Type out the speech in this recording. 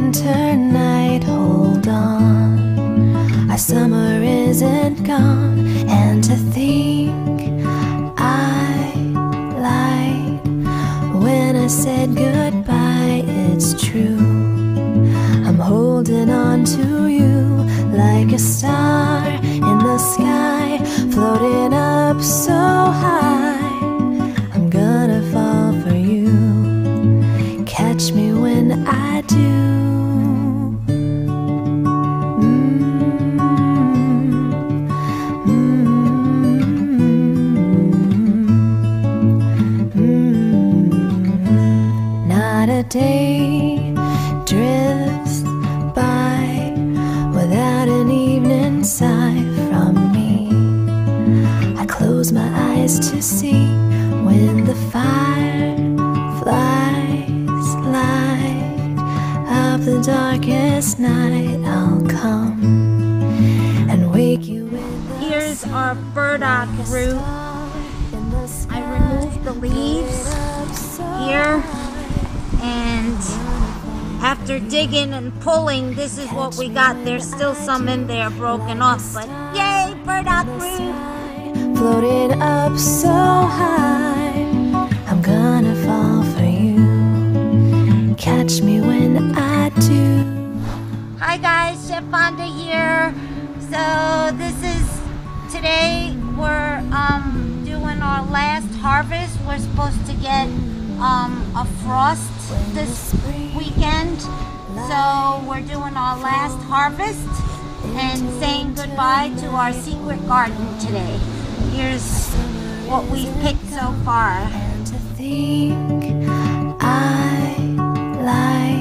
winter night, hold on. Our summer isn't gone, and to think I lied when I said goodbye. It's true, I'm holding on to you like a star in the sky, floating up so high. I'm gonna fall for you, catch me when I do. Not a day drifts by without an evening sigh from me. I close my eyes to see when the fireflies light up the darkest night. I'll come and wake you with the Here's our burdock root. I removed the leaves here, and after digging and pulling, this is what we got. There's still some in there broken off, but yay, burdock root! floating up so high. I'm gonna fall for you, catch me when I do. Hi guys, Chef Fonda here. So today we're doing our last harvest. We're supposed to get a frost this weekend, so we're doing our last harvest and saying goodbye to our secret garden today. Here's what we've picked so far. And to think I lied